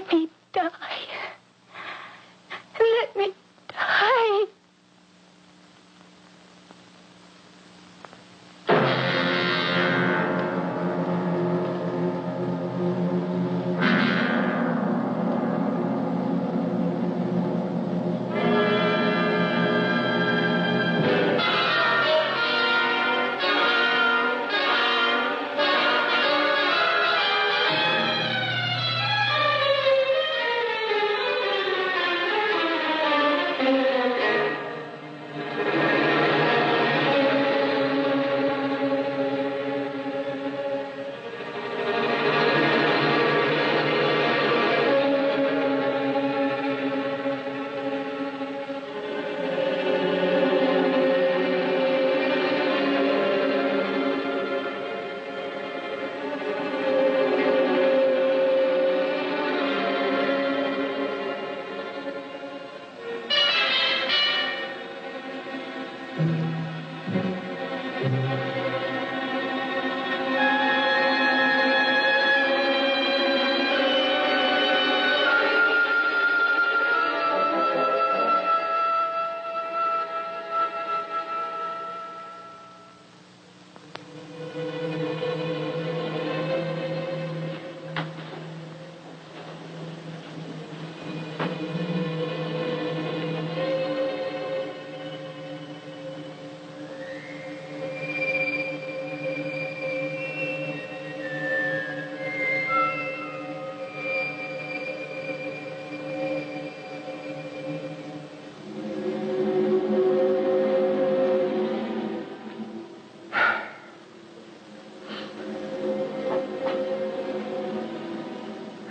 Let me die. Let me die.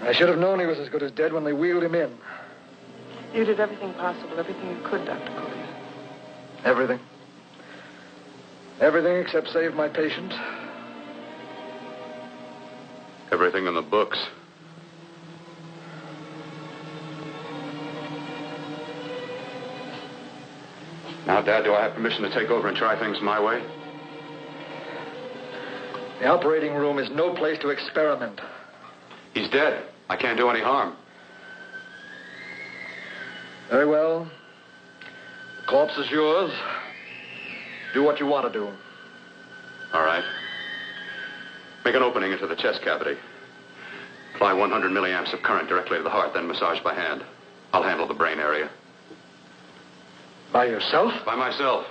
I should have known he was as good as dead when they wheeled him in. You did everything possible, everything you could, Dr. Cody. Everything. Everything except save my patient. Everything in the books. Now, Dad, do I have permission to take over and try things my way? The operating room is no place to experiment. He's dead. I can't do any harm. Very well. The corpse is yours. Do what you want to do. All right. Make an opening into the chest cavity. Apply 100 milliamps of current directly to the heart, then massage by hand. I'll handle the brain area. By yourself? By myself.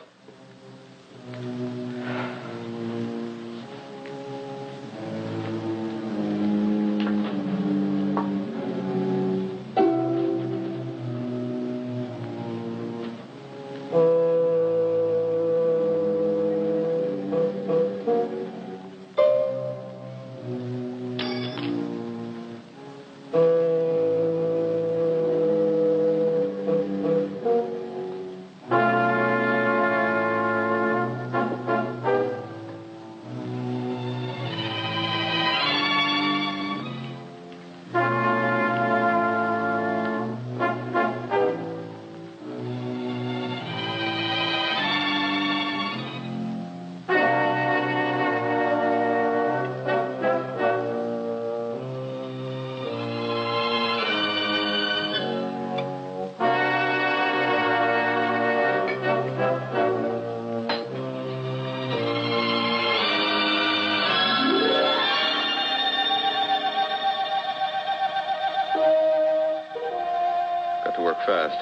Fast,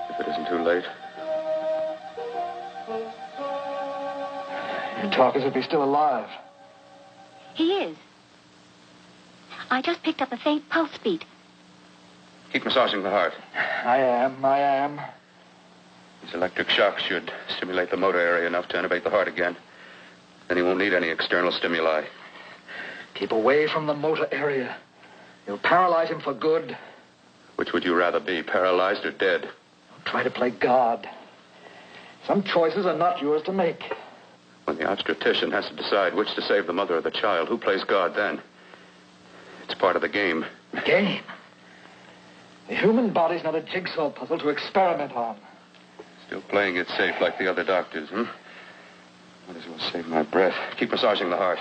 if it isn't too late. You talk as if he's still alive. He is. I just picked up a faint pulse beat. Keep massaging the heart. I am. These electric shocks should stimulate the motor area enough to innervate the heart again. Then he won't need any external stimuli. Keep away from the motor area. You'll paralyze him for good. Which would you rather be, paralyzed or dead? Don't try to play God. Some choices are not yours to make. When the obstetrician has to decide which to save the mother or the child, who plays God then? It's part of the game. Game? The human body's not a jigsaw puzzle to experiment on. Still playing it safe like the other doctors, hmm? Might as well save my breath. Keep massaging the heart.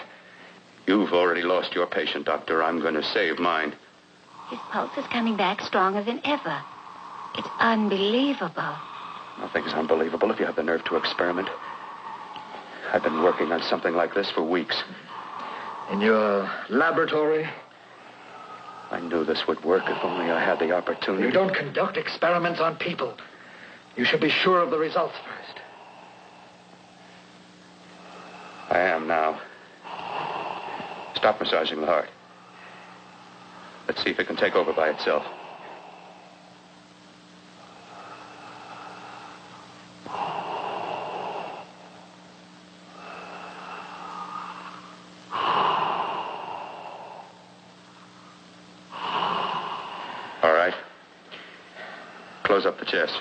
You've already lost your patient, Doctor. I'm going to save mine. His pulse is coming back stronger than ever. It's unbelievable. Nothing's unbelievable if you have the nerve to experiment. I've been working on something like this for weeks. In your laboratory? I knew this would work if only I had the opportunity. You don't conduct experiments on people. You should be sure of the results first. I am now. Stop massaging the heart. Let's see if it can take over by itself. All right. Close up the chest.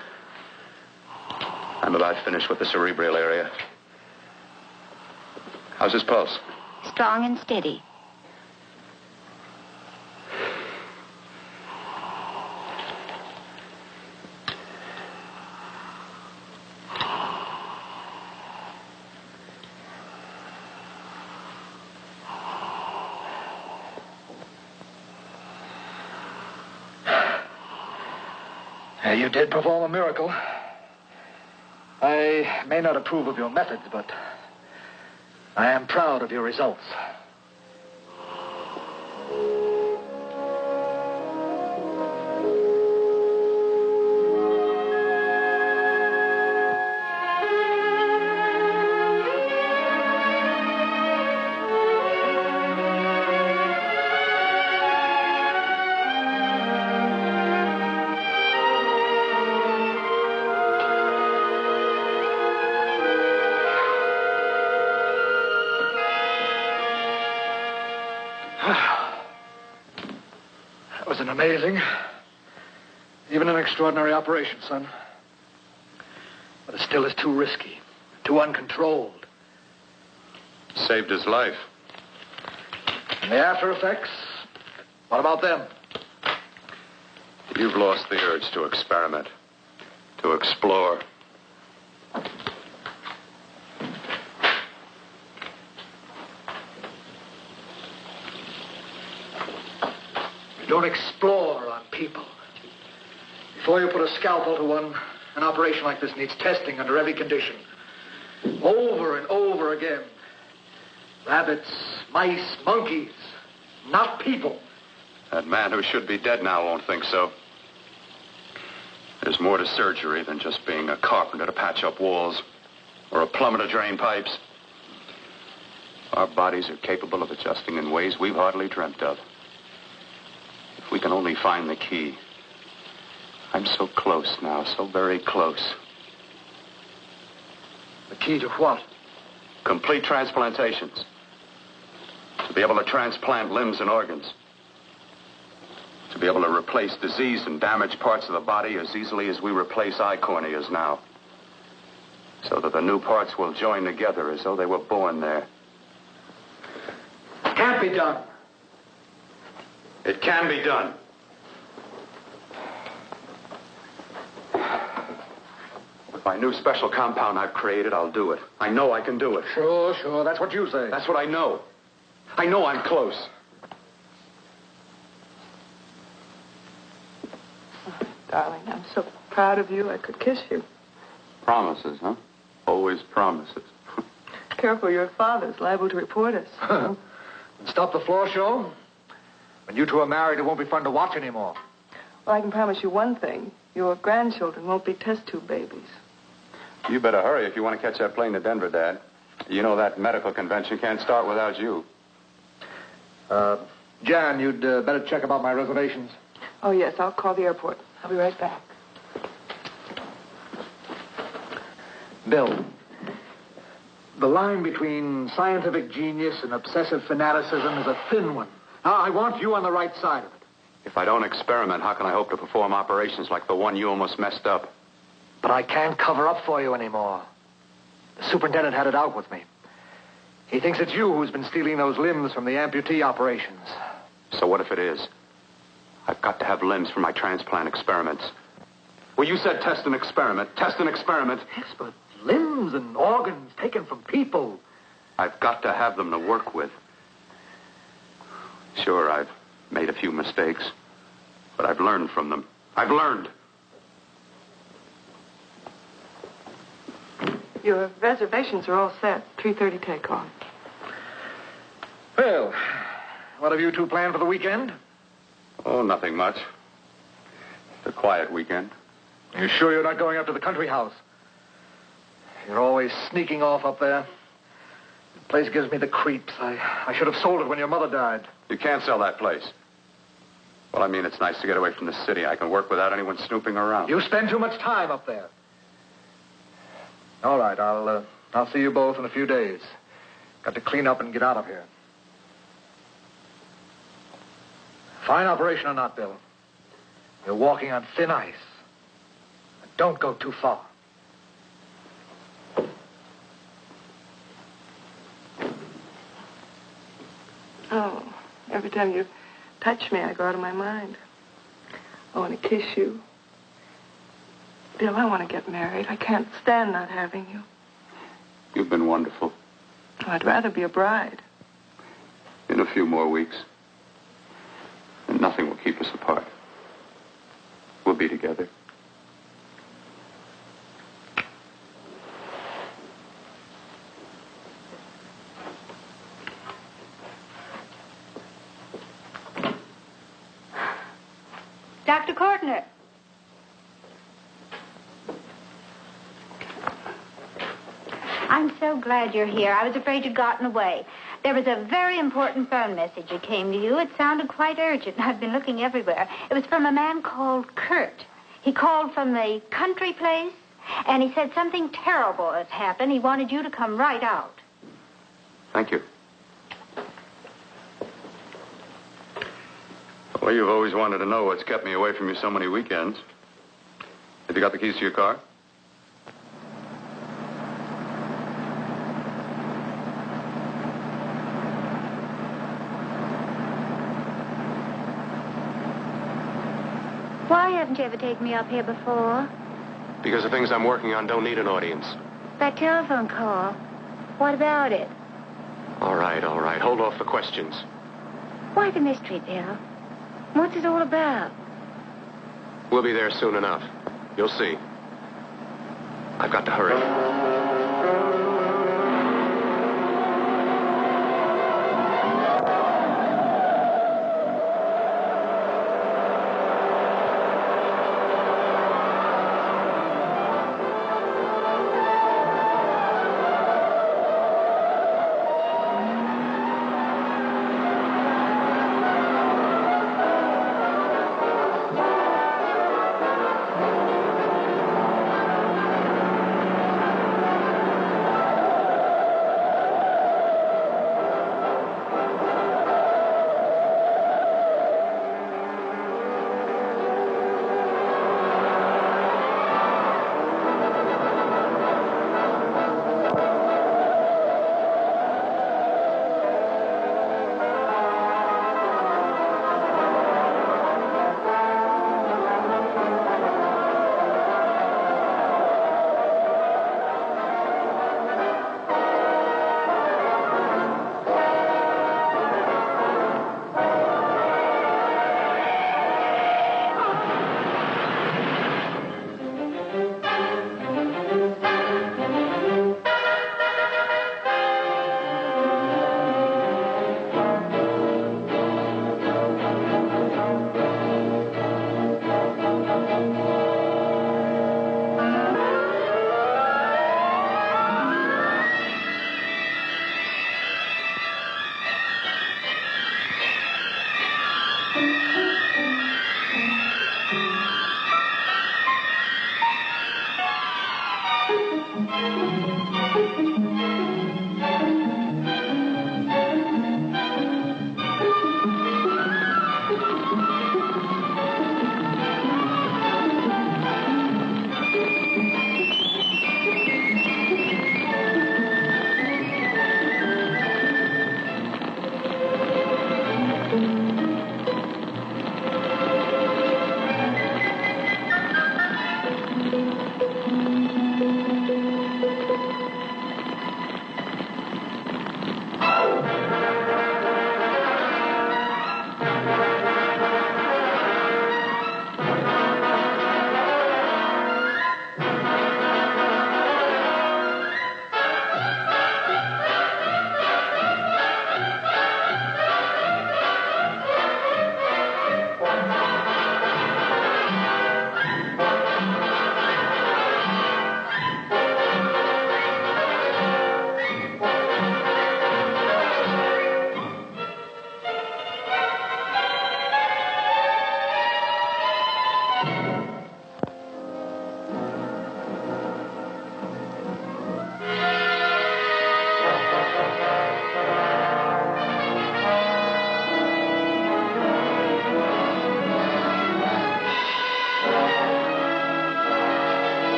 I'm about finished with the cerebral area. How's his pulse? Strong and steady. You did perform a miracle. I may not approve of your methods, but I am proud of your results. That was an amazing, even an extraordinary operation, son. But it still is too risky, too uncontrolled. Saved his life. And the after effects? What about them? You've lost the urge to experiment, to explore. Don't explore on people. Before you put a scalpel to one, an operation like this needs testing under every condition. Over and over again. Rabbits, mice, monkeys, not people. That man who should be dead now won't think so. There's more to surgery than just being a carpenter to patch up walls or a plumber to drain pipes. Our bodies are capable of adjusting in ways we've hardly dreamt of. If we can only find the key. I'm so close now, so very close. The key to what? Complete transplantations. To be able to transplant limbs and organs. To be able to replace diseased and damaged parts of the body as easily as we replace eye corneas now. So that the new parts will join together as though they were born there. Can't be done. It can be done. With my new special compound I've created, I'll do it. I know I can do it. Sure. That's what you say. That's what I know. I know I'm close. Oh, darling, I'm so proud of you, I could kiss you. Promises, huh? Always promises. Careful, your father's liable to report us. Stop the floor show? When you two are married, it won't be fun to watch anymore. Well, I can promise you one thing. Your grandchildren won't be test tube babies. You better hurry if you want to catch that plane to Denver, Dad. You know that medical convention can't start without you. Jan, you'd better check about my reservations. Oh, yes, I'll call the airport. I'll be right back. Bill, the line between scientific genius and obsessive fanaticism is a thin one. Now, I want you on the right side of it. If I don't experiment, how can I hope to perform operations like the one you almost messed up? But I can't cover up for you anymore. The superintendent had it out with me. He thinks it's you who's been stealing those limbs from the amputee operations. So what if it is? I've got to have limbs for my transplant experiments. Well, you said test and experiment. Test and experiment. Yes, but limbs and organs taken from people. I've got to have them to work with. Sure, I've made a few mistakes. But I've learned from them. I've learned. Your reservations are all set. 3:30 takeoff. Well, what have you two planned for the weekend? Oh, nothing much. It's a quiet weekend. Are you sure you're not going up to the country house? You're always sneaking off up there. The place gives me the creeps. I should have sold it when your mother died. You can't sell that place. Well, I mean, it's nice to get away from the city. I can work without anyone snooping around. You spend too much time up there. All right, I'll see you both in a few days. Got to clean up and get out of here. Fine operation or not, Bill. You're walking on thin ice. Don't go too far. Oh, every time you touch me, I go out of my mind. I want to kiss you. Bill, I want to get married. I can't stand not having you. You've been wonderful. Oh, I'd rather be a bride. In a few more weeks. And nothing will keep us apart. We'll be together. Dr. Kortner. I'm so glad you're here. I was afraid you'd gotten away. There was a very important phone message that came to you. It sounded quite urgent. I've been looking everywhere. It was from a man called Kurt. He called from the country place, and he said something terrible has happened. He wanted you to come right out. Thank you. Well, you've always wanted to know what's kept me away from you so many weekends. Have you got the keys to your car? Why haven't you ever taken me up here before? Because the things I'm working on don't need an audience. That telephone call. What about it? All right. Hold off the questions. Why the mystery, Bill? What's it all about? We'll be there soon enough. You'll see. I've got to hurry.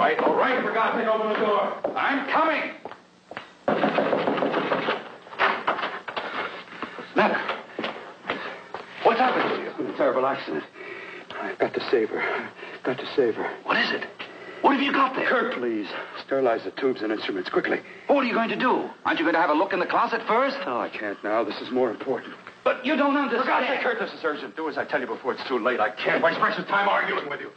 right, all right. For God's sake, open the door. I'm coming. Nana, what's happened to you? A terrible accident. I've got to save her. Got to save her. What is it? What have you got there? Kurt, please. Sterilize the tubes and instruments quickly. What are you going to do? Aren't you going to have a look in the closet first? No, I can't now. This is more important. But you don't understand. For God's sake, Kurt, this is urgent. Do as I tell you before it's too late. I can't waste precious time arguing with you.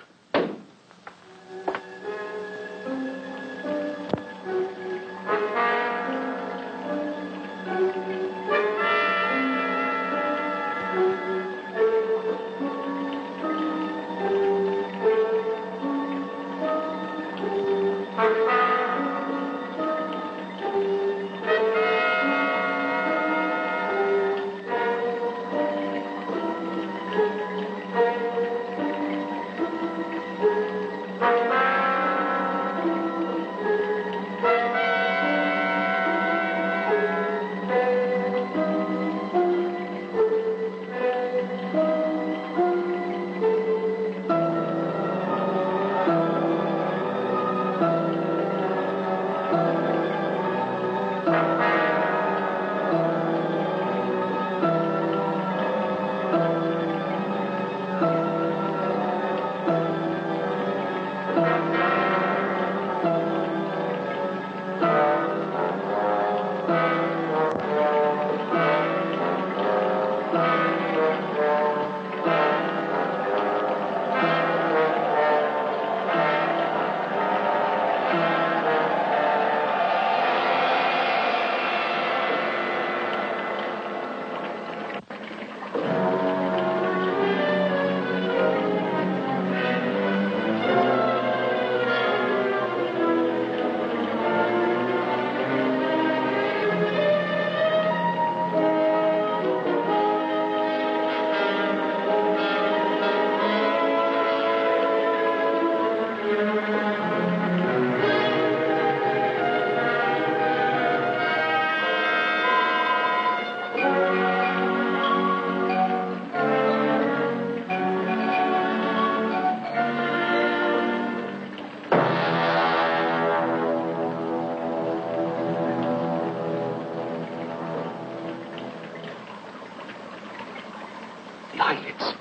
Eyelids.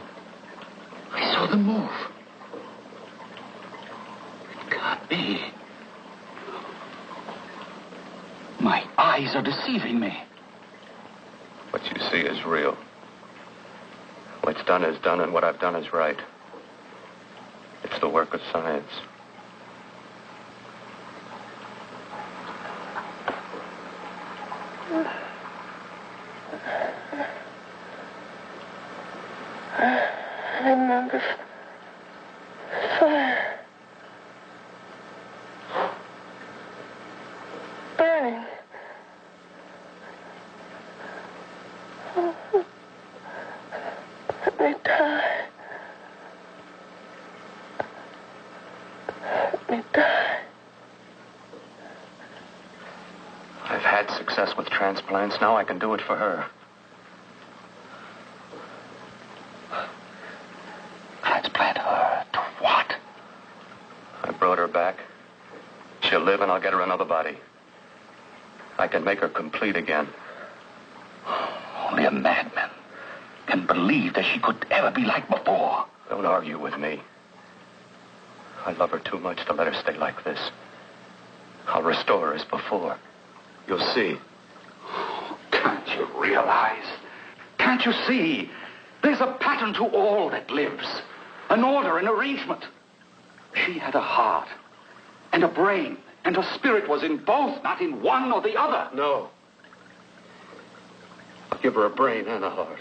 I saw them move. It can't be. My eyes are deceiving me. What you see is real. What's done is done, and what I've done is right. It's the work of science. I remember fire. Burning. Let me die. Let me die. I've had success with transplants. Now I can do it for her. Transplant her to what? I brought her back. She'll live, and I'll get her another body. I can make her complete again. Only a madman can believe that she could ever be like before. Don't argue with me. I love her too much to let her stay like this. I'll restore her as before. You'll see. Can't you realize? Can't you see? There's a pattern to all that lives. An order, an arrangement. She had a heart and a brain, and her spirit was in both, not in one or the other. No. I'll give her a brain and a heart.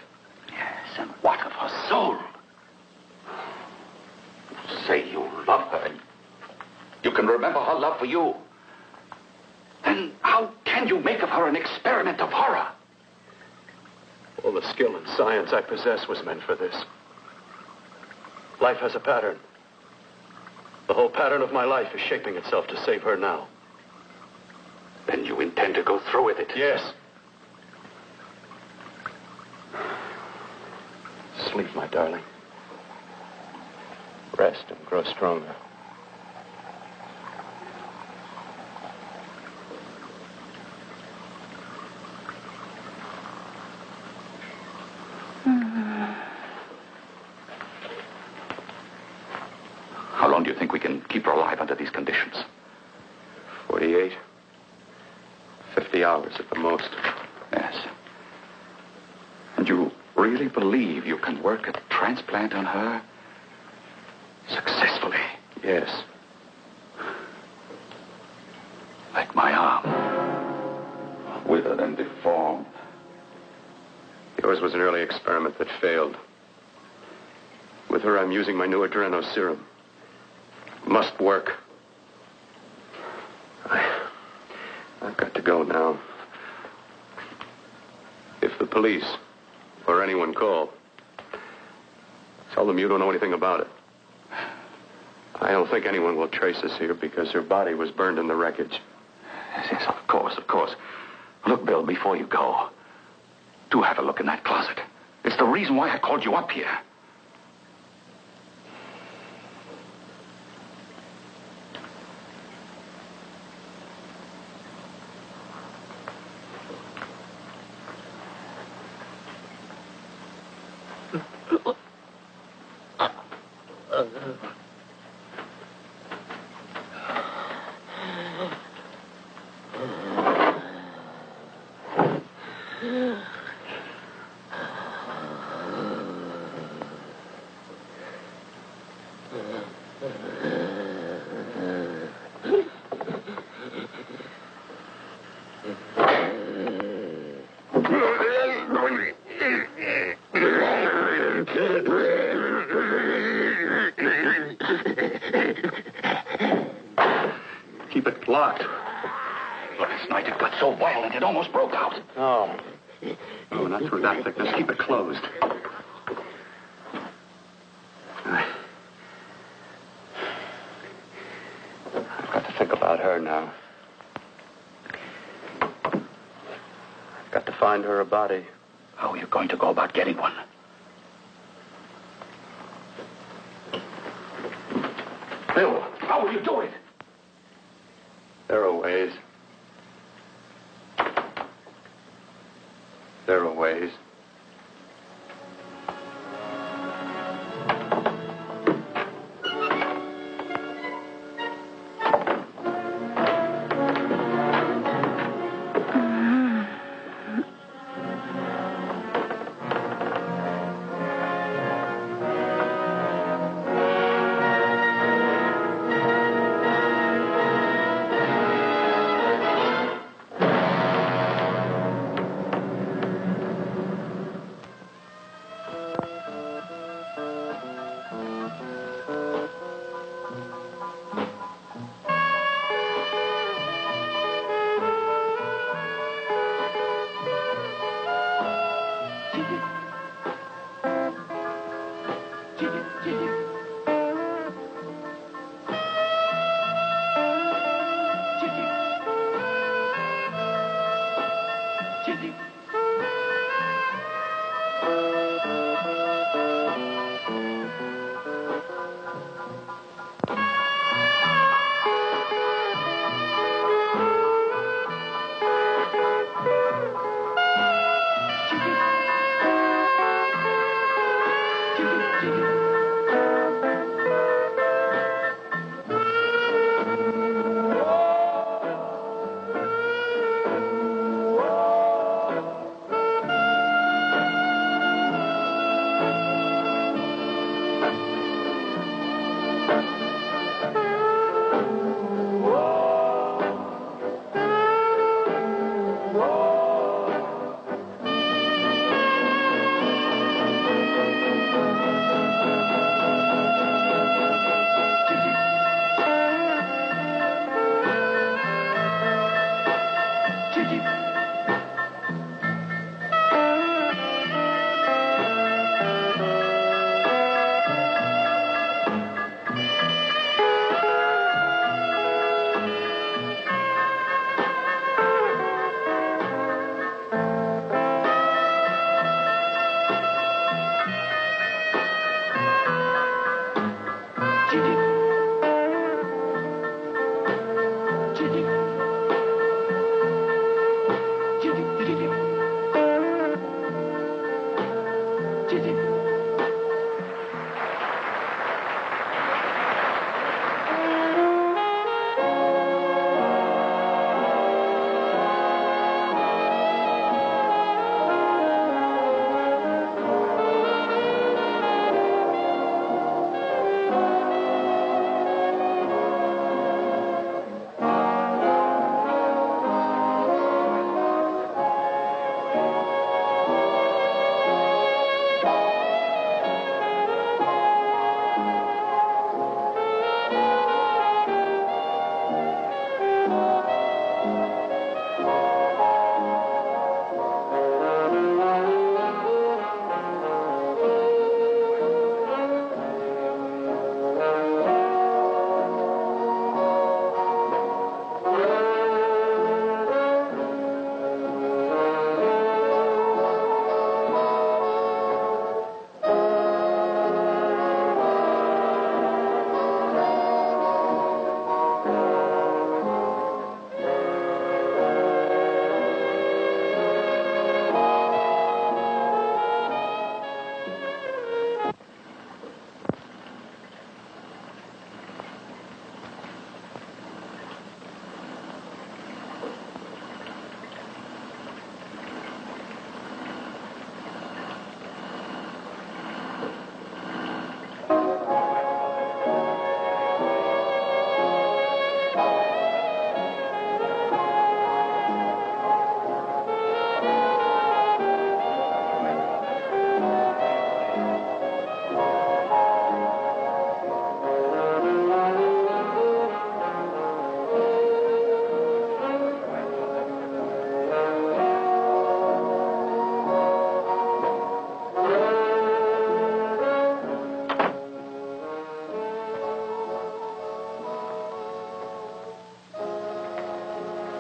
Yes, and what of her soul? Say you love her, and you can remember her love for you. Then how can you make of her an experiment of horror? All the skill and science I possess was meant for this. Life has a pattern. The whole pattern of my life is shaping itself to save her now. Then you intend to go through with it? Yes. Sleep, my darling. Rest and grow stronger. How long do you think we can keep her alive under these conditions? 48. 50 hours at the most. Yes. And you really believe you can work a transplant on her? Successfully? Yes. Like my arm. Withered and deformed. Yours was an early experiment that failed. With her, I'm using my new adreno serum. Must work. I've got to go now. If the police or anyone call, tell them you don't know anything about it. I don't think anyone will trace us here because her body was burned in the wreckage. Yes, of course, of course. Look, Bill, before you go, do have a look in that closet. It's the reason why I called you up here. Keep it locked. Last night it got so violent it almost broke out. Oh. Oh, not through that thickness. Keep it closed. I've got to think about her now. I've got to find her a body. How are you going to go about getting one? Bill, how will you do it? There are ways. There are ways.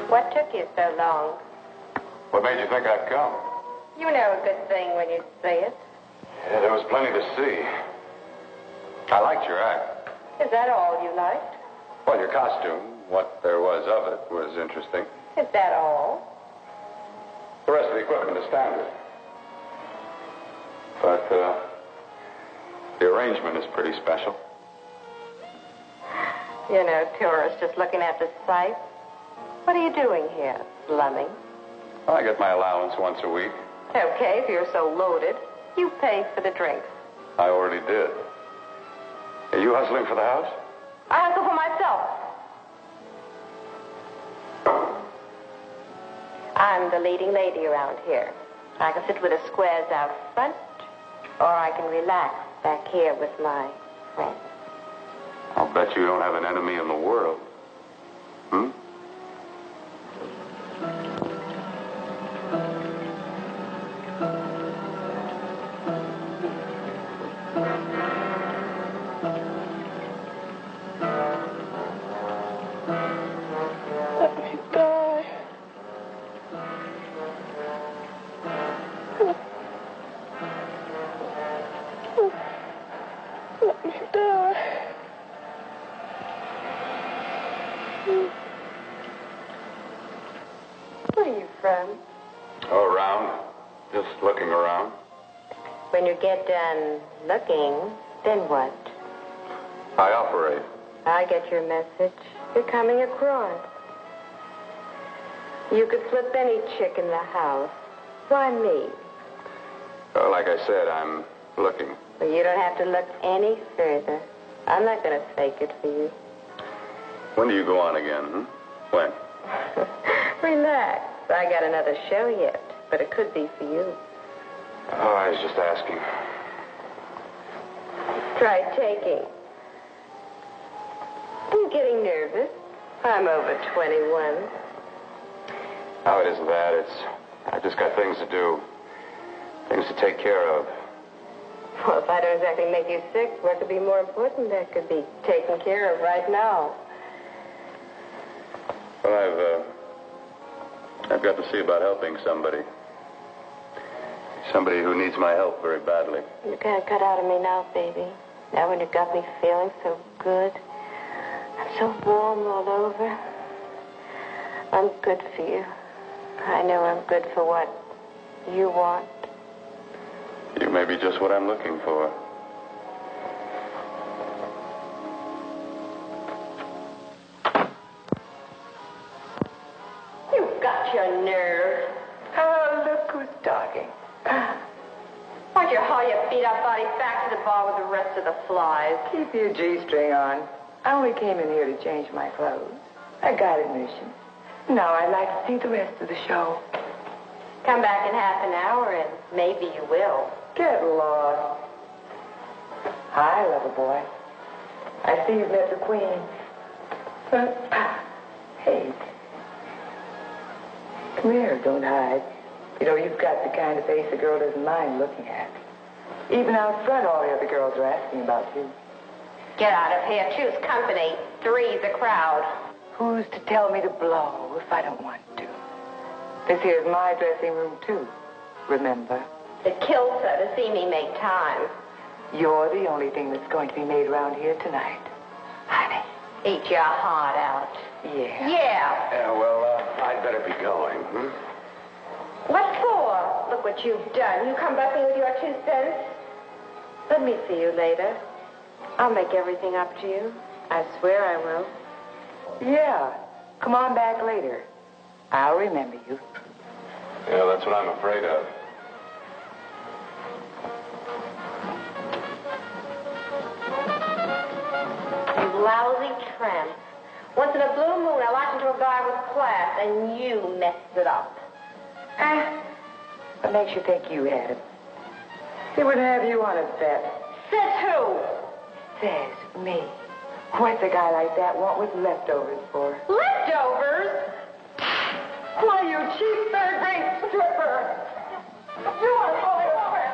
What took you so long? What made you think I'd come? You know a good thing when you say it. Yeah, there was plenty to see. I liked your act. Is that all you liked? Well, your costume, what there was of it, was interesting. Is that all? The rest of the equipment is standard. But, the arrangement is pretty special. You know, tourists just looking at the sights. What are you doing here? Slumming? Well, I get my allowance once a week. Okay, if you're so loaded, you pay for the drinks. I already did. Are you hustling for the house? I hustle for myself. I'm the leading lady around here. I can sit with the squares out front, or I can relax back here with my friends. I'll bet you don't have an enemy in the world. Hmm? Let me die. Let me die. Where are you from? Oh, around. Just looking around. When you get done looking, then what? I operate. I get your message. You're coming across. You could flip any chick in the house. Why me? Well, like I said, I'm looking. Well, you don't have to look any further. I'm not going to fake it for you. When do you go on again, When? Relax. I got another show yet, but it could be for you. Oh, I was just asking. Try taking. Are you getting nervous? I'm over 21. No, it isn't that. I've just got things to do. Things to take care of. Well, if I don't exactly make you sick, what could be more important that could be taken care of right now? Well, I've got to see about helping somebody. Somebody who needs my help very badly. You can't cut out of me now, baby. Now when you got me feeling so good. I'm so warm all over. I'm good for you. I know I'm good for what you want. You may be just what I'm looking for. You've got your nerve. Oh, look who's talking. Why'd you haul your beat-up body back to the bar with the rest of the flies? Keep your G-string on. I only came in here to change my clothes. I got admission. Now I'd like to see the rest of the show. Come back in half an hour and maybe you will. Get lost. Hi, lover boy. I see you've met the queen. Hey. Come here, don't hide. You know, you've got the kind of face a girl doesn't mind looking at. Even out front, all the other girls are asking about you. Get out of here. Choose company. Three's a crowd. Who's to tell me to blow if I don't want to? This here's my dressing room, too. Remember? It kills her to see me make time. You're the only thing that's going to be made around here tonight. Honey. Eat your heart out. Yeah. Yeah. Yeah, well, I'd better be going, What for? Look what you've done. You come bucking with your 2 cents. Let me see you later. I'll make everything up to you. I swear I will. Yeah. Come on back later. I'll remember you. Yeah, that's what I'm afraid of. You lousy tramp. Once in a blue moon, I latched into a guy with class, and you messed it up. What makes you think you had him? He wouldn't have you on his bet. Says who? Says me. What's a guy like that want with leftovers for? Leftovers? Why, you cheap third-rate stripper! You are falling over!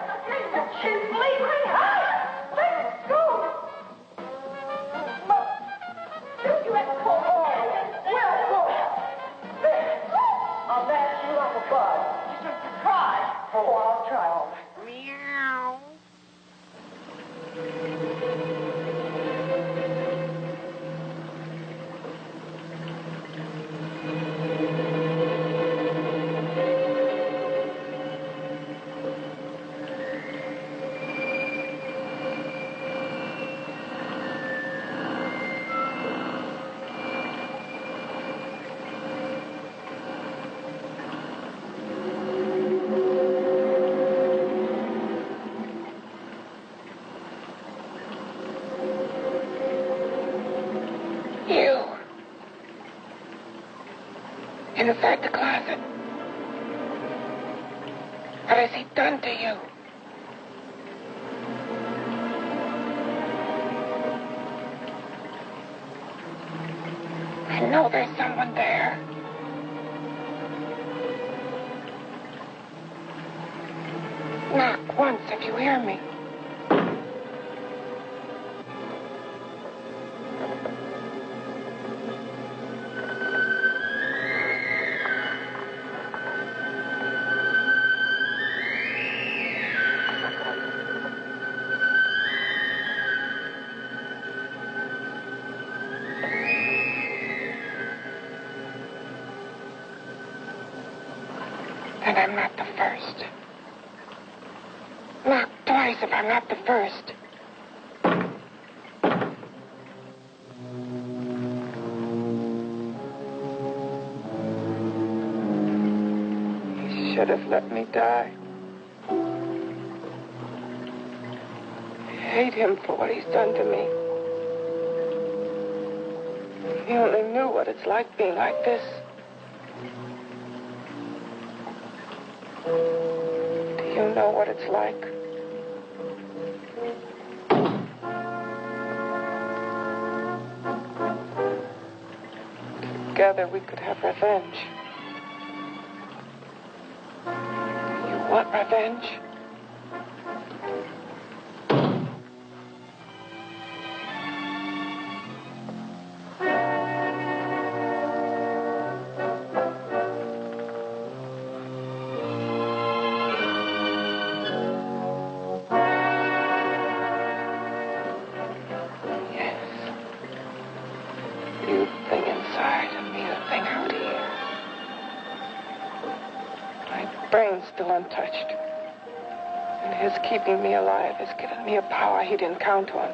She's bleeding! Let go! You had to call. Well, go. There. Inside the closet. What has he done to you? I know there's someone there. Knock once if you hear me. And I'm not the first. Knock twice if I'm not the first. He should have let me die. I hate him for what he's done to me. If he only knew what it's like being like this. You know what it's like. Together we could have revenge. You want revenge? Still untouched. And his keeping me alive has given me a power he didn't count on.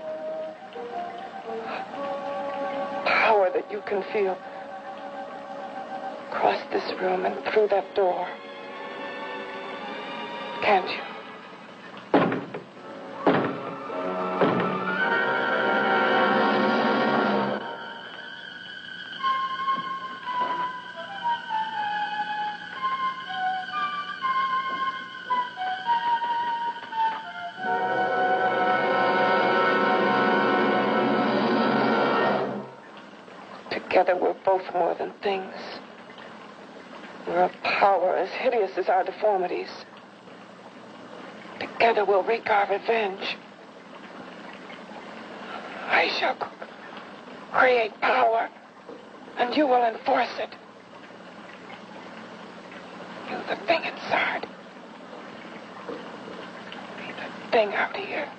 Power that you can feel. Across this room and through that door. Can't you? Together we're both more than things. We're a power as hideous as our deformities. Together we'll wreak our revenge. I shall create power, and you will enforce it. You, the thing inside. Me, the thing out here.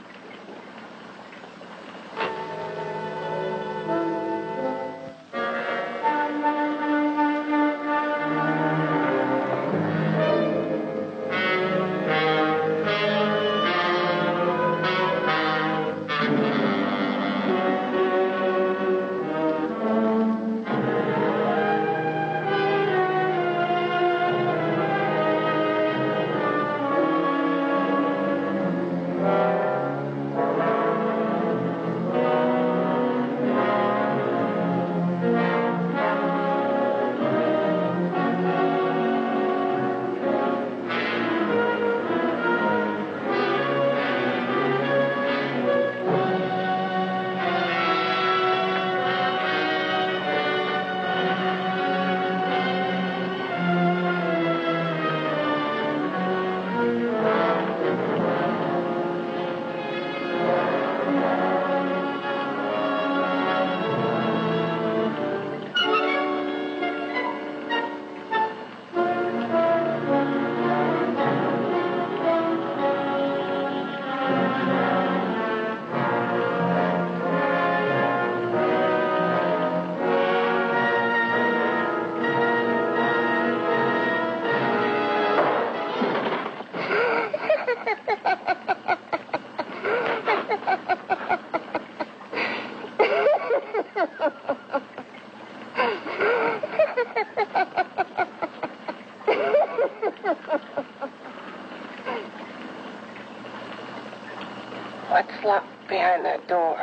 What's locked behind that door?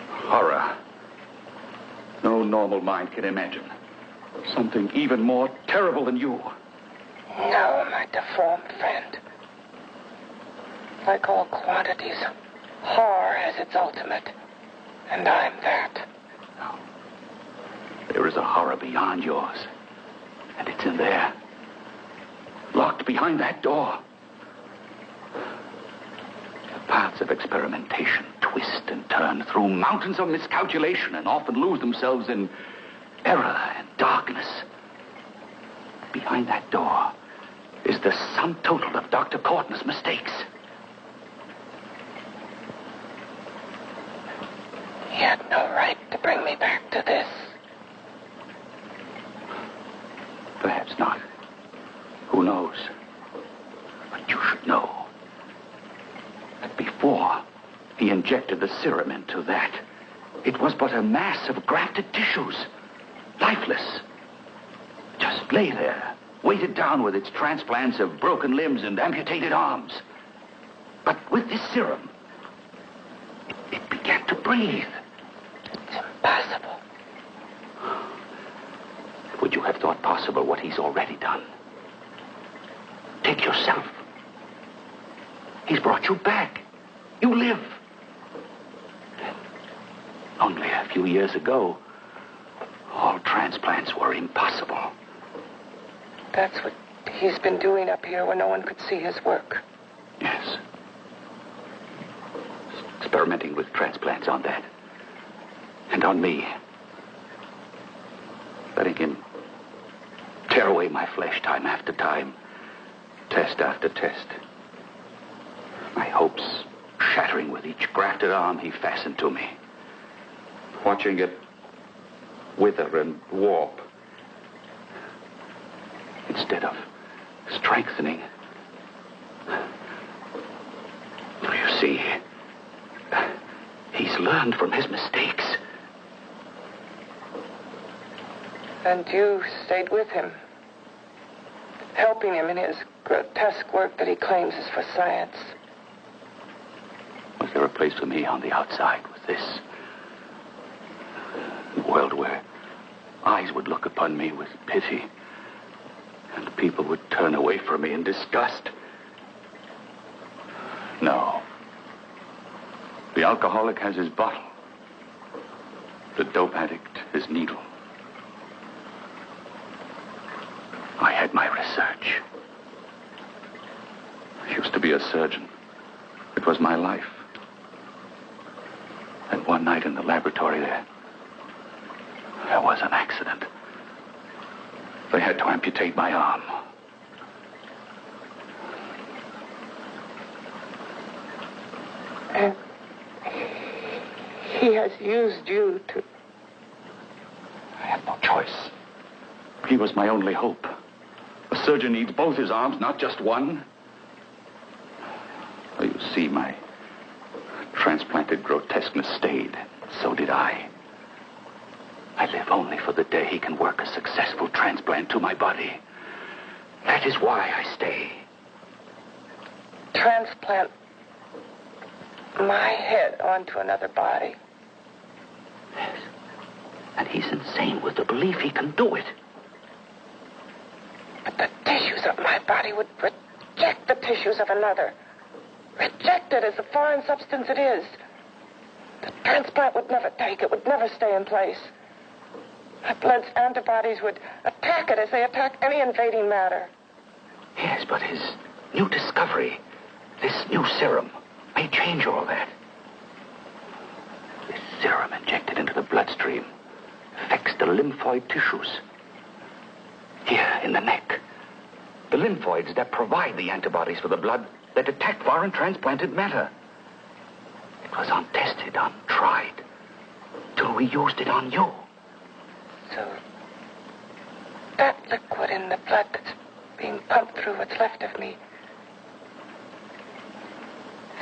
Horror. No normal mind can imagine. Something even more terrible than you. No, my deformed friend. Like all quantities, horror has its ultimate. And I'm that. No. There is a horror beyond yours. And it's in there. Locked behind that door. The paths of experimentation twist and turn through mountains of miscalculation and often lose themselves in error and darkness. Behind that door is the sum total of Dr. Corton's mistakes. He had no right to bring me back to this. Perhaps not. Who knows? But you should know that before he injected the serum into that, it was but a mass of grafted tissues, lifeless. Just lay there, weighted down with its transplants of broken limbs and amputated arms. But with this serum, it began to breathe. It's impossible. Would you have thought possible what he's already done? Take yourself. He's brought you back. You live. Only a few years ago, all transplants were impossible. That's what he's been doing up here where no one could see his work. Yes. Experimenting with transplants on that. And on me. Letting him tear away my flesh time after time. Test after test. My hopes shattering with each grafted arm he fastened to me. Watching it wither and warp. Instead of strengthening. You see, he's learned from his mistakes. And you stayed with him, helping him in his grotesque work that he claims is for science. Was there a place for me on the outside with this? A world where eyes would look upon me with pity and people would turn away from me in disgust? No. The alcoholic has his bottle. The dope addict his needle. I had my research. I used to be a surgeon. It was my life. And one night in the laboratory there was an accident. They had to amputate my arm. And he has used you to... I had no choice. He was my only hope. A surgeon needs both his arms, not just one. Well, you see, my transplanted grotesqueness stayed. So did I. I live only for the day he can work a successful transplant to my body. That is why I stay. Transplant my head onto another body. Yes. And he's insane with the belief he can do it. But the tissues of my body would reject the tissues of another. Reject it as the foreign substance it is. The transplant would never take it, would never stay in place. My blood's antibodies would attack it as they attack any invading matter. Yes, but his new discovery, this new serum, may change all that. This serum injected into the bloodstream affects the lymphoid tissues. Here in the neck, the lymphoids that provide the antibodies for the blood that attack foreign transplanted matter. It was untested, untried, till we used it on you. So, that liquid in the blood that's being pumped through what's left of me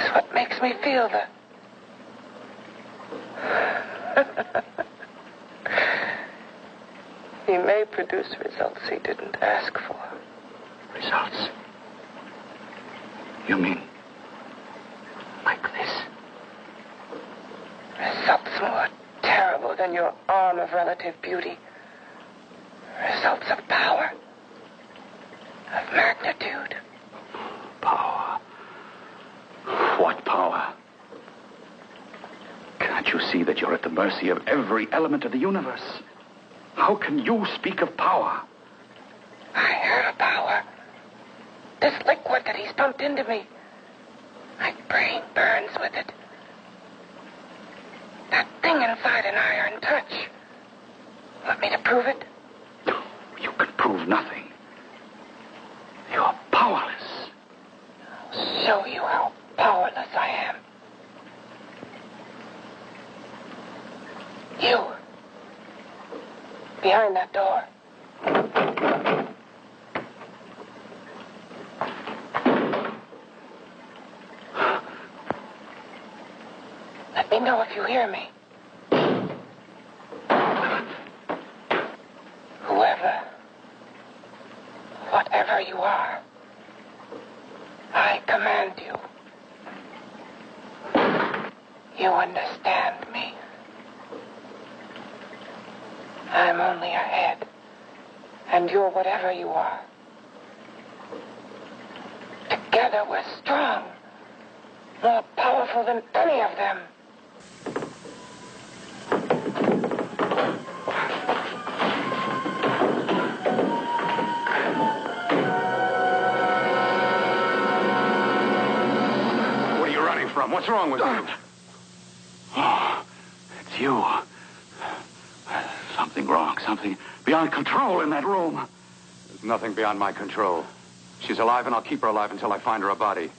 is what makes me feel the... He may produce results he didn't ask for. Results? You mean like this? Results more terrible than your arm of relative beauty. Results of power. Of magnitude. Power. What power? Can't you see that you're at the mercy of every element of the universe? How can you speak of power? I have power. This liquid that he's pumped into me. My brain burns with it. That thing inside an iron touch. Want me to prove it? You can prove nothing. You're powerless. I'll show you how powerless I am. You. Behind that door. Let me know if you hear me. Whoever, whatever you are, I command you. You understand me. I'm only a head, and you're whatever you are. Together we're strong, more powerful than any of them. What are you running from? What's wrong with you? Oh, it's you. Something wrong, something beyond control in that room. There's nothing beyond my control. She's alive, and I'll keep her alive until I find her a body.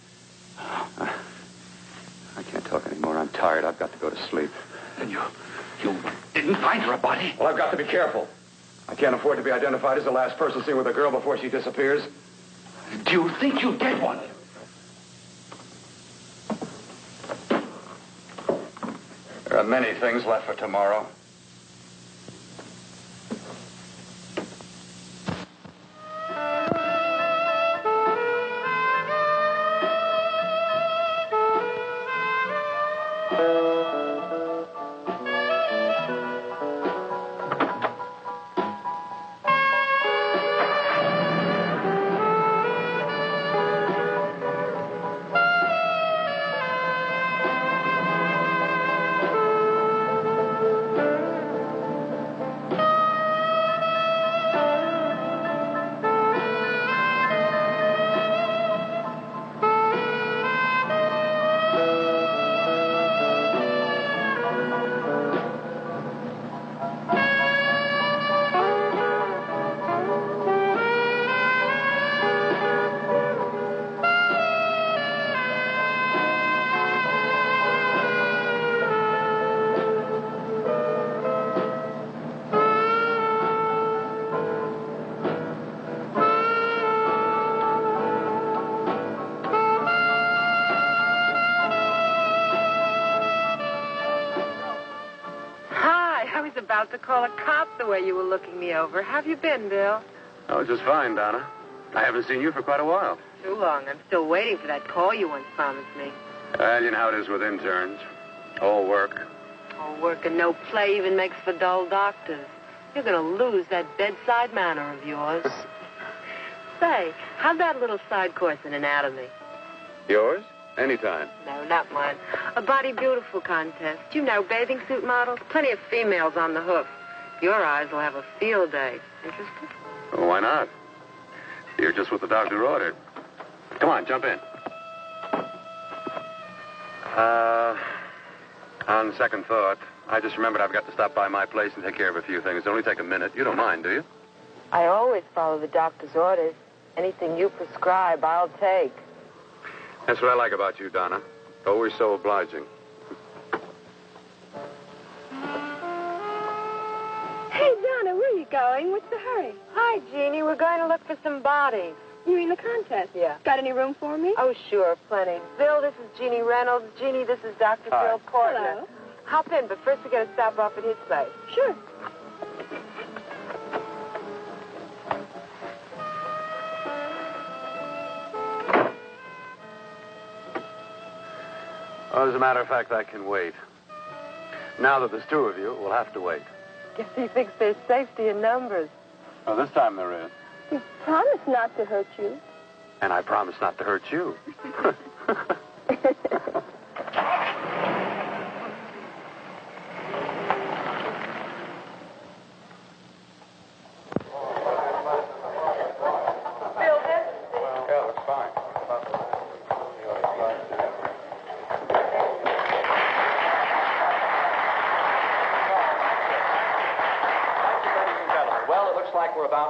I can't talk anymore. I'm tired. I've got to go to sleep. And you didn't find her a body? Well, I've got to be careful. I can't afford to be identified as the last person seen with a girl before she disappears. Do you think you'll get one? There are many things left for tomorrow. To call a cop the way you were looking me over. How have you been, Bill? Oh, just fine, Donna. I haven't seen you for quite a while. Too long. I'm still waiting for that call you once promised me. Well, you know how it is with interns. All work. All work and no play even makes for dull doctors. You're going to lose that bedside manner of yours. Say, how'd that little side course in anatomy? Yours? Anytime. No, not mine. A body beautiful contest. You know, bathing suit models. Plenty of females on the hoof. Your eyes will have a field day. Interested? Well, why not? You're just what the doctor ordered. Come on, jump in. On second thought, I just remembered I've got to stop by my place and take care of a few things. It'll only take a minute. You don't mind, do you? I always follow the doctor's orders. Anything you prescribe, I'll take. That's what I like about you, Donna. Always so obliging. Hey, Donna, where are you going? What's the hurry? Hi, Jeannie. We're going to look for some bodies. You mean the contest? Yeah. Got any room for me? Oh, sure, plenty. Bill, this is Jeannie Reynolds. Jeannie, this is Dr. Hi. Bill Portner. Hello. Hop in, but first we got to stop off at his place. Sure. Well, as a matter of fact, I can wait. Now that there's two of you, we'll have to wait. Guess he thinks there's safety in numbers. Well, this time there is. You promised not to hurt you. And I promise not to hurt you.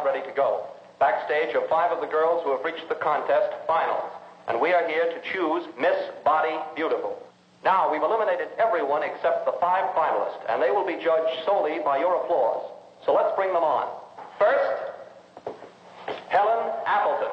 Ready to go. Backstage are 5 of the girls who have reached the contest finals, and we are here to choose Miss Body Beautiful. Now, we've eliminated everyone except the 5 finalists, and they will be judged solely by your applause. So let's bring them on. First, Helen Appleton.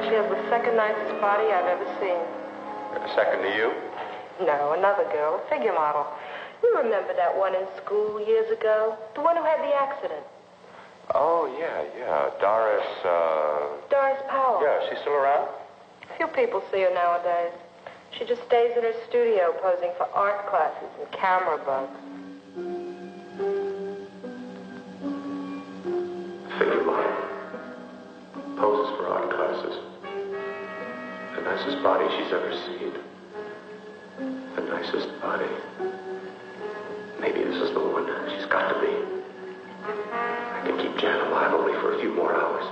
She has the second nicest body I've ever seen. Second to you? No, another girl, a figure model. You remember that one in school years ago? The one who had the accident. Oh, yeah. Doris, Doris Powell. Yeah, she's still around? Few people see her nowadays. She just stays in her studio posing for art classes and camera bugs. Figure model. Poses for art classes. The nicest body she's ever seen. The nicest body. Maybe this is the one. She's got to be. I can keep Jan alive only for a few more hours.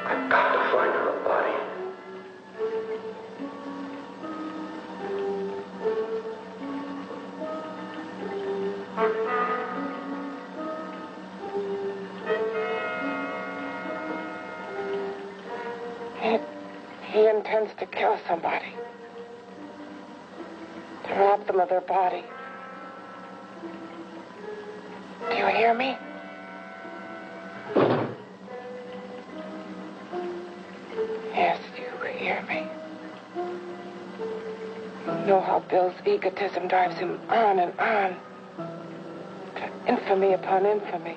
I've got to find her a body. He intends to kill somebody. To rob them of their body. Do you hear me? Yes, you hear me. You know how Bill's egotism drives him on and on. To infamy upon infamy.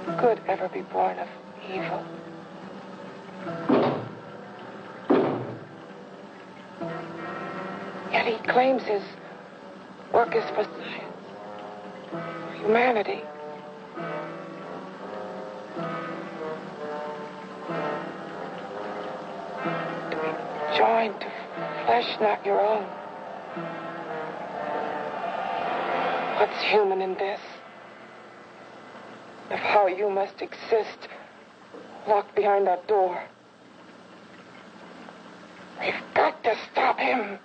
Can good ever be born of evil? Yet he claims his work is for science, for humanity. To be joined to flesh not your own. What's human in this? Of how you must exist locked behind that door. We've got to stop him.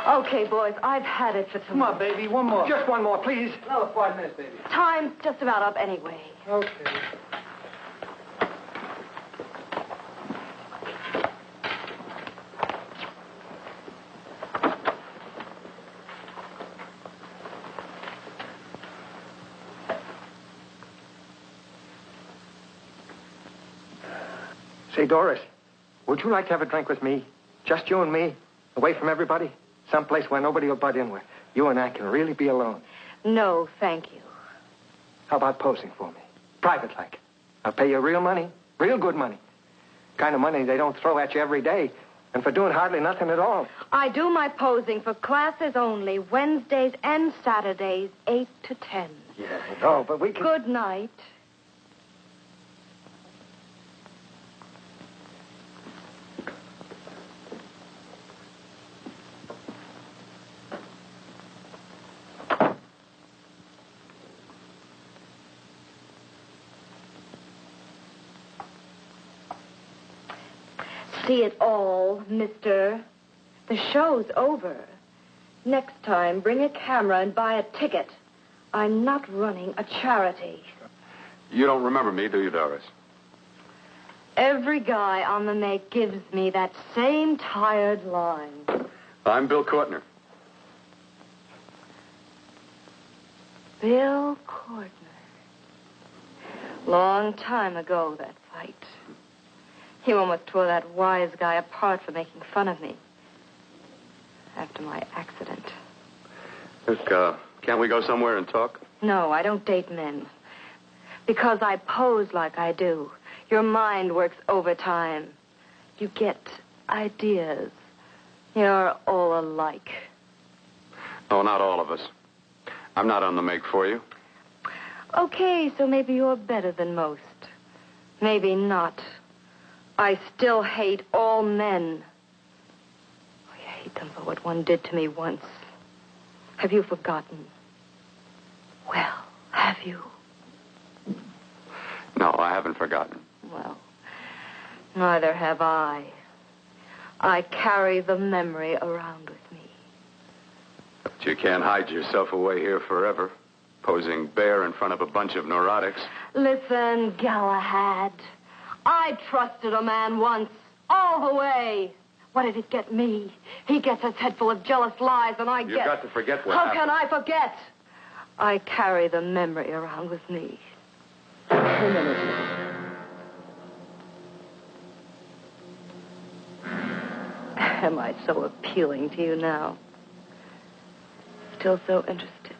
Okay, boys, I've had it for Come on, baby, one more. Just one more, please. Another 5 minutes, baby. Time's just about up anyway. Okay. Say, Doris, would you like to have a drink with me? Just you and me, away from everybody? Someplace where nobody will butt in, where you and I can really be alone. No, thank you. How about posing for me? Private like. I'll pay you real money, real good money. Kind of money they don't throw at you every day, and for doing hardly nothing at all. I do my posing for classes only, Wednesdays and Saturdays, 8 to 10. Yeah, I know, but we can... Good night. See it all, mister. The show's over. Next time, bring a camera and buy a ticket. I'm not running a charity. You don't remember me, do you, Doris? Every guy on the make gives me that same tired line. I'm Bill Courtner. Bill Courtner. Long time ago, that fight. You almost tore that wise guy apart for making fun of me. After my accident. Look, can't we go somewhere and talk? No, I don't date men. Because I pose like I do. Your mind works overtime. You get ideas. You're all alike. Oh, not all of us. I'm not on the make for you. Okay, so maybe you're better than most. Maybe not. I still hate all men. I hate them for what one did to me once. Have you forgotten? Well, have you? No, I haven't forgotten. Well, neither have I. I carry the memory around with me. But you can't hide yourself away here forever, posing bare in front of a bunch of neurotics. Listen, Galahad. I trusted a man once, all the way. What did it get me? He gets his head full of jealous lies, and I get... You've got to forget what How happened. can I forget? I carry the memory around with me. Am I so appealing to you now? Still so interested?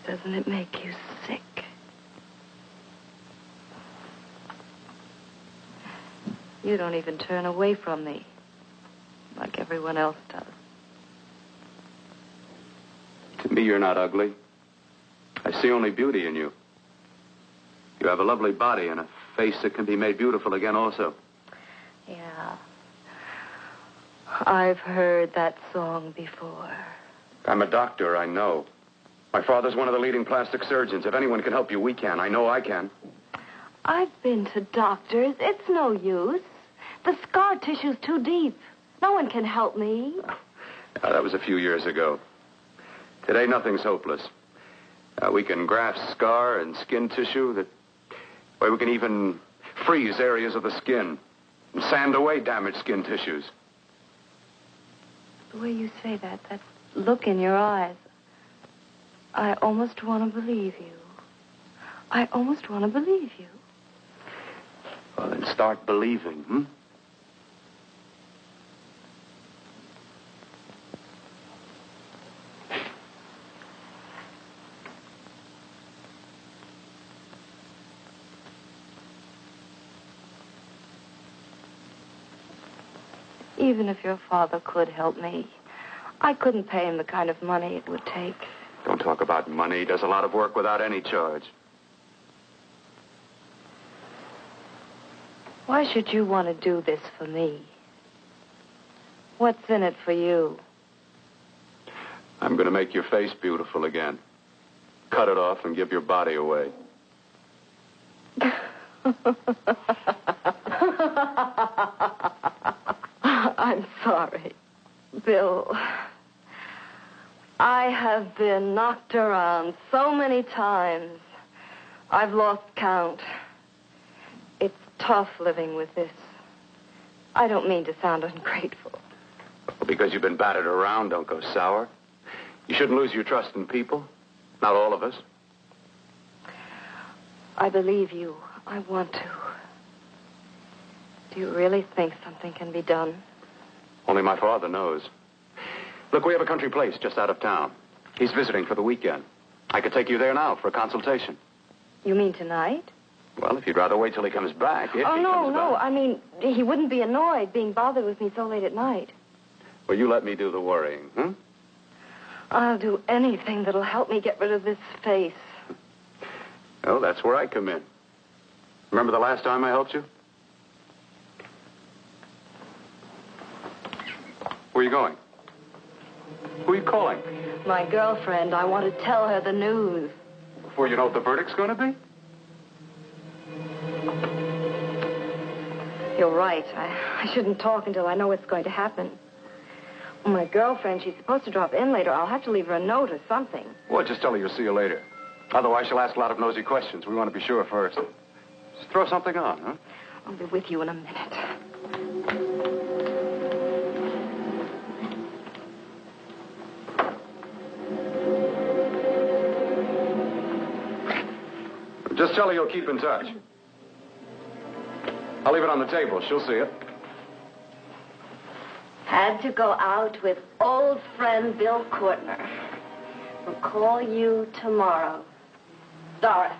Doesn't it make you sick? You don't even turn away from me like everyone else does. To me, you're not ugly. I see only beauty in you. You have a lovely body and a face that can be made beautiful again also. Yeah. I've heard that song before. I'm a doctor, I know. My father's one of the leading plastic surgeons. If anyone can help you, we can. I know I can. I've been to doctors. It's no use. The scar tissue's too deep. No one can help me. That was a few years ago. Today, nothing's hopeless. We can graft scar and skin tissue that... Well, we can even freeze areas of the skin and sand away damaged skin tissues. The way you say that look in your eyes, I almost want to believe you. I almost want to believe you. Well, then start believing, hmm? Even if your father could help me, I couldn't pay him the kind of money it would take. Don't talk about money. He does a lot of work without any charge. Why should you want to do this for me? What's in it for you? I'm going to make your face beautiful again. Cut it off and give your body away. sorry. Bill, I have been knocked around so many times. I've lost count. It's tough living with this. I don't mean to sound ungrateful. Well, because you've been battered around, don't go sour. You shouldn't lose your trust in people. Not all of us. I believe you. I want to. Do you really think something can be done? Only my father knows. Look, we have a country place just out of town. He's visiting for the weekend. I could take you there now for a consultation. You mean tonight? Well, if you'd rather wait till he comes back. No. I mean, he wouldn't be annoyed being bothered with me so late at night. Well, you let me do the worrying, huh? I'll do anything that'll help me get rid of this face. Oh, that's where I come in. Remember the last time I helped you? Where are you going? Who are you calling? My girlfriend. I want to tell her the news. Before you know what the verdict's going to be? You're right. I shouldn't talk until I know what's going to happen. Well, my girlfriend, she's supposed to drop in later. I'll have to leave her a note or something. Well, just tell her you'll see you later. Otherwise, she'll ask a lot of nosy questions. We want to be sure first. Just throw something on, huh? I'll be with you in a minute. Just tell her you'll keep in touch. I'll leave it on the table. She'll see it. Had to go out with old friend Bill Courtner. We'll call you tomorrow. Doris.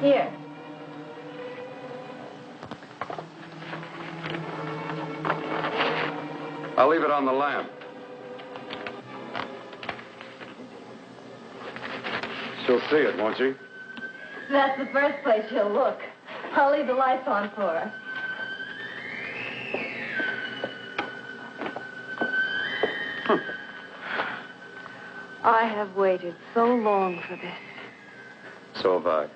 Here. I'll leave it on the lamp. She'll see it, won't she? That's the first place she'll look. I'll leave the lights on for her. I have waited so long for this. So have I.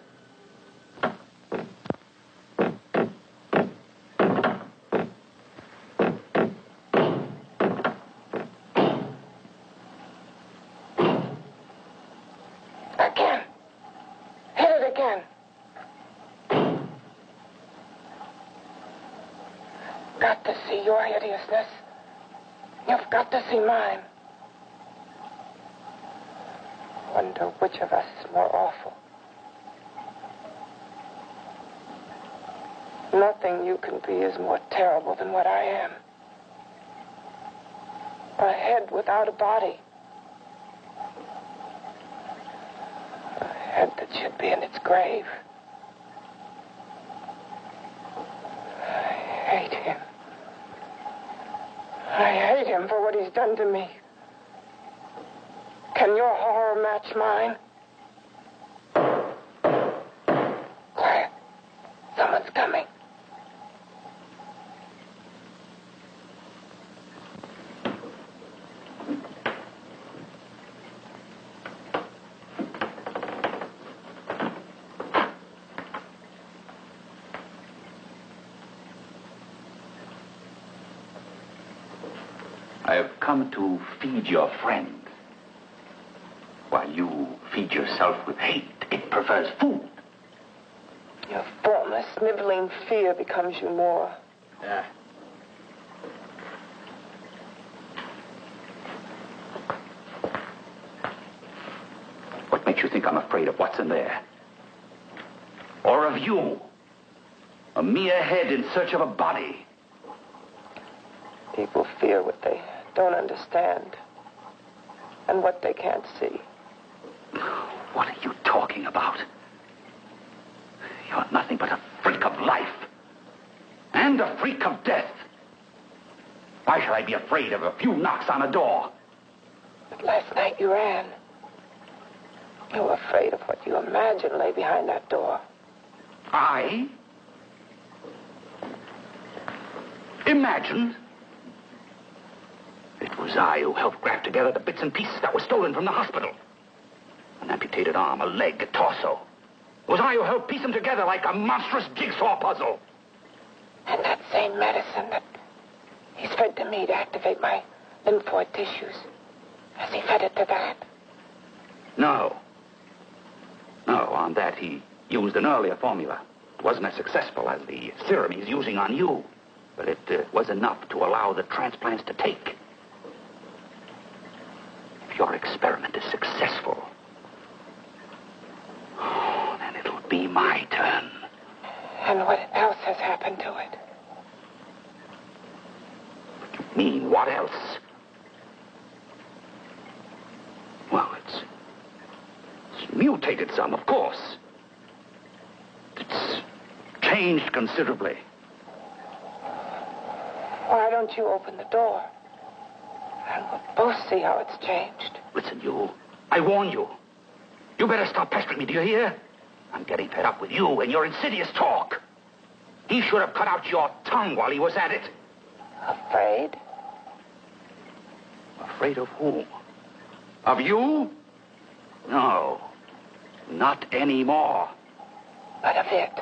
Again. Hit it again. Got to see your hideousness. You've got to see mine. Wonder which of us is more awful. Nothing you can be is more terrible than what I am. A head without a body. A head that should be in its grave. I hate him. I hate him for what he's done to me. Can your horror match mine? Quiet. Someone's coming. I have come to feed your friend. While you feed yourself with hate, it prefers food. Your formless, sniveling fear becomes you more. Yeah. What makes you think I'm afraid of what's in there? Or of you? A mere head in search of a body. People fear what they don't understand and what they can't see. What are you talking about? You're nothing but a freak of life. And a freak of death. Why should I be afraid of a few knocks on a door? But last night you ran. You were afraid of what you imagined lay behind that door. I? Imagined? It was I who helped grab together the bits and pieces that were stolen from the hospital. An amputated arm, a leg, a torso. It was I who helped piece them together like a monstrous jigsaw puzzle. And that same medicine that He's fed to me to activate my lymphoid tissues. Has he fed it to that? No. No, on that he used an earlier formula. It wasn't as successful as the serum he's using on you, but it was enough to allow the transplants to take. If your experiment is successful, then it'll be my turn. And what else has happened to it? What do you mean, what else? Well, it's mutated some, of course. It's changed considerably. Why don't you open the door? And we'll both see how it's changed. Listen, you. I warn you. You better stop pestering me, do you hear? I'm getting fed up with you and your insidious talk. He should have cut out your tongue while he was at it. Afraid? Afraid of whom? Of you? No. Not anymore. But of it.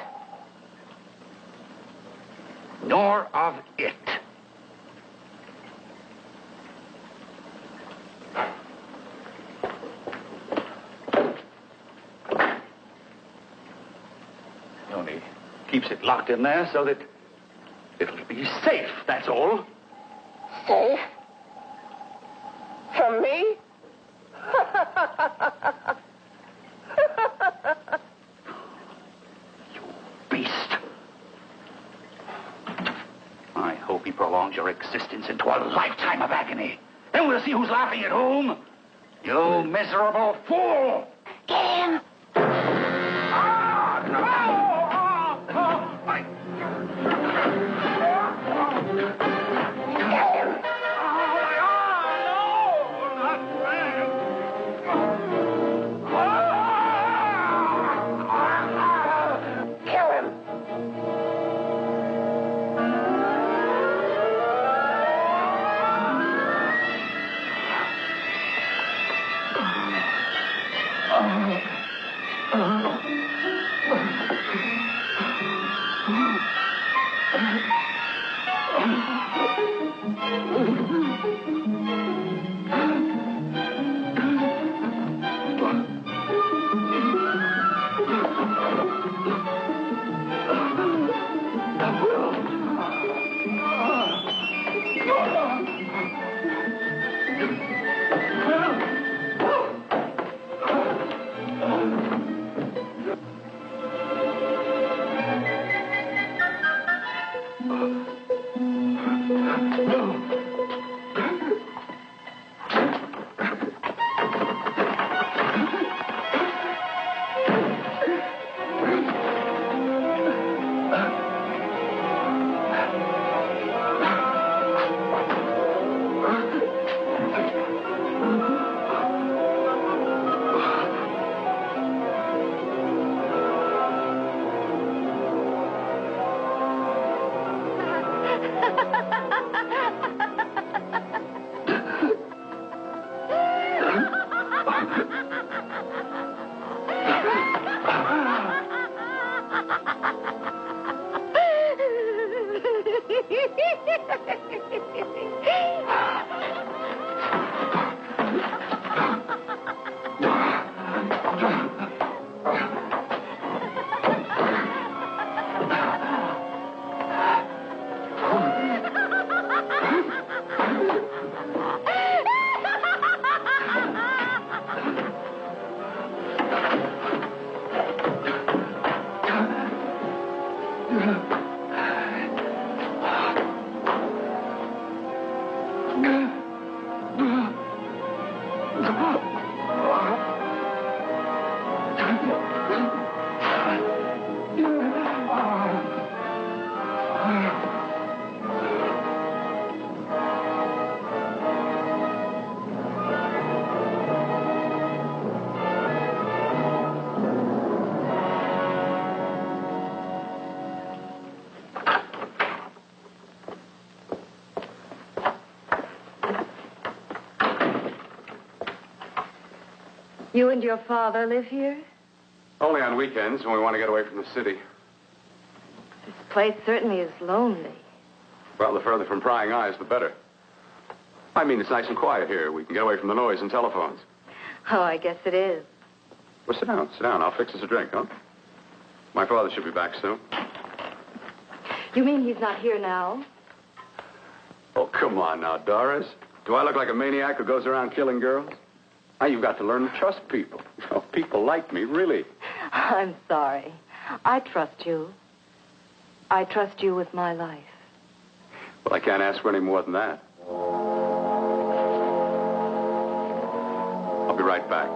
Nor of it. Only keeps it locked in there so that it'll be safe, that's all. Safe? From me? You beast. I hope he prolongs your existence into a lifetime of agony. Then we'll see who's laughing at whom. You miserable fool! Get him! You and your father live here? Only on weekends when we want to get away from the city. This place certainly is lonely. Well, the further from prying eyes, the better. I mean, it's nice and quiet here. We can get away from the noise and telephones. Oh, I guess it is. Well, sit down. Sit down. I'll fix us a drink, huh? My father should be back soon. You mean he's not here now? Oh, come on now, Doris. Do I look like a maniac who goes around killing girls? Now, you've got to learn to trust people. Oh, people like me, really. I'm sorry. I trust you. I trust you with my life. Well, I can't ask for any more than that. I'll be right back.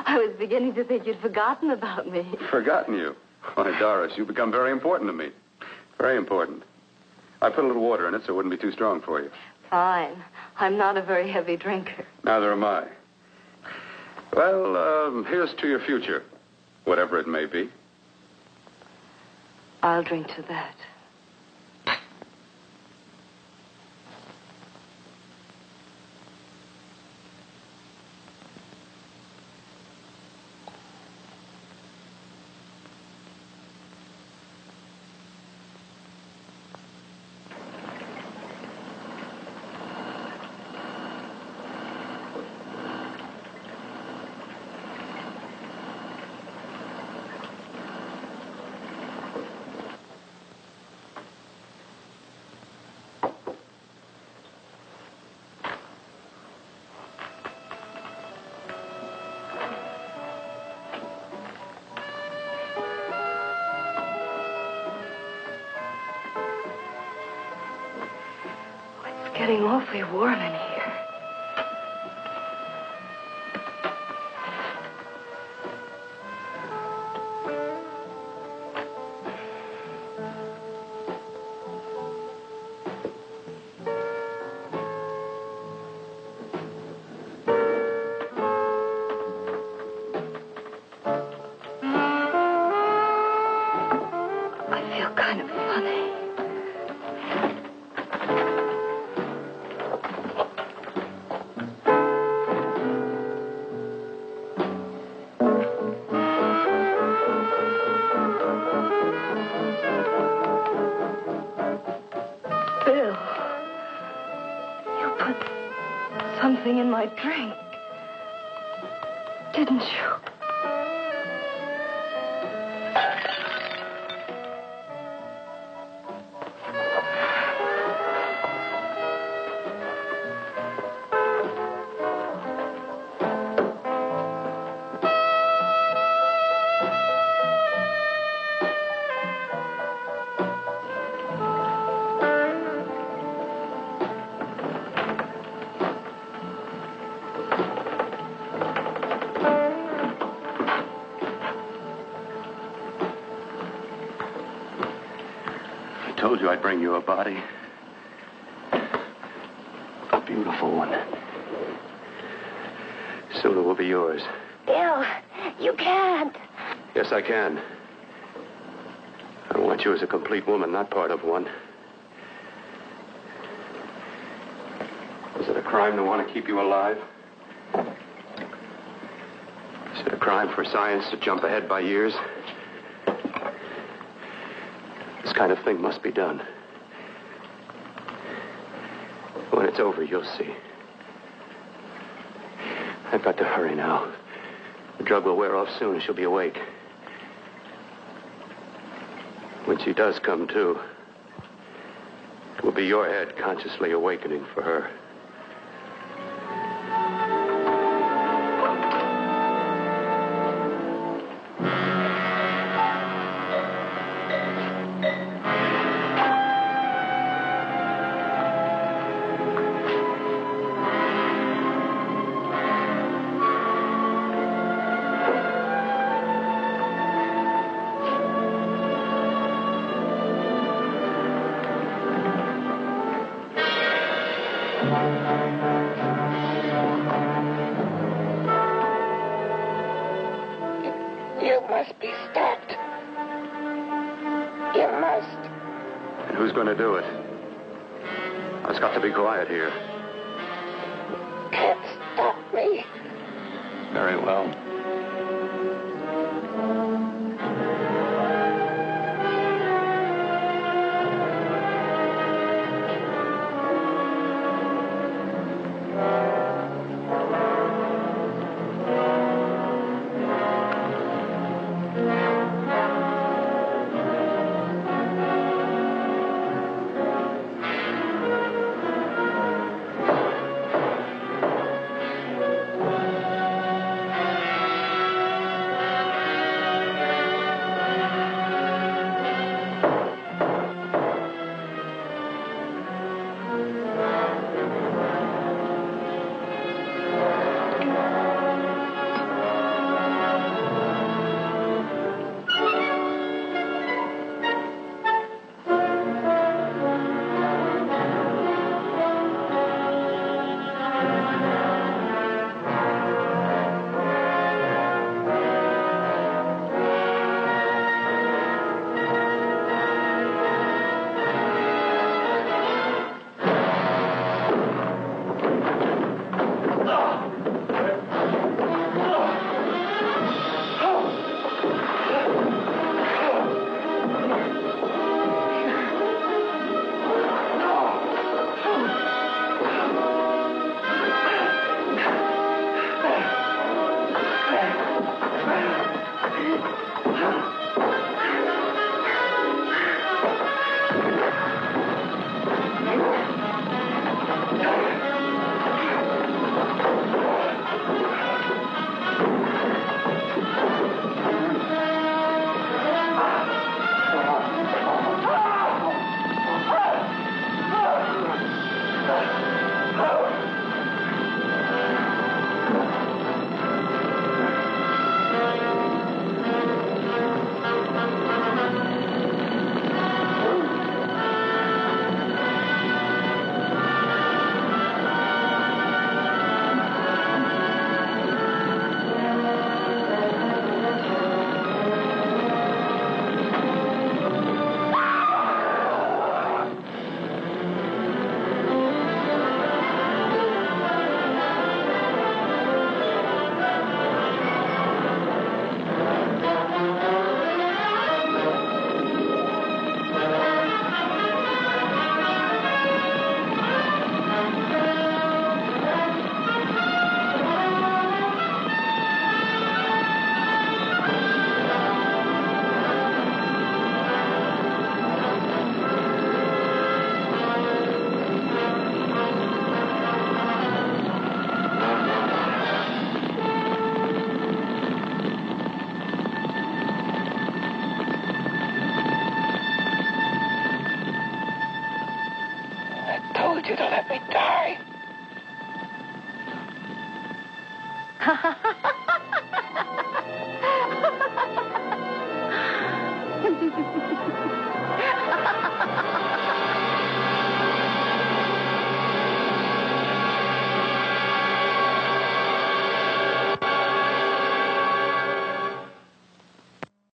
I was beginning to think you'd forgotten about me. Forgotten you? Why, Doris, you've become very important to me. Very important. I put a little water in it so it wouldn't be too strong for you. Fine. I'm not a very heavy drinker. Neither am I. Well, here's to your future, whatever it may be. I'll drink to that. It's getting awfully warm in here. something in my drink. Didn't you? I told you I'd bring you a body. A beautiful one. Soon it will be yours. Bill, you can't. Yes, I can. I want you as a complete woman, not part of one. Is it a crime to want to keep you alive? Is it a crime for science to jump ahead by years? This kind of thing must be done. When it's over, you'll see. I've got to hurry now. The drug will wear off soon and she'll be awake. When she does come to, it will be your head consciously awakening for her. You must be stopped. You must. And who's going to do it? It's got to be quiet here. Can't stop me. Very well.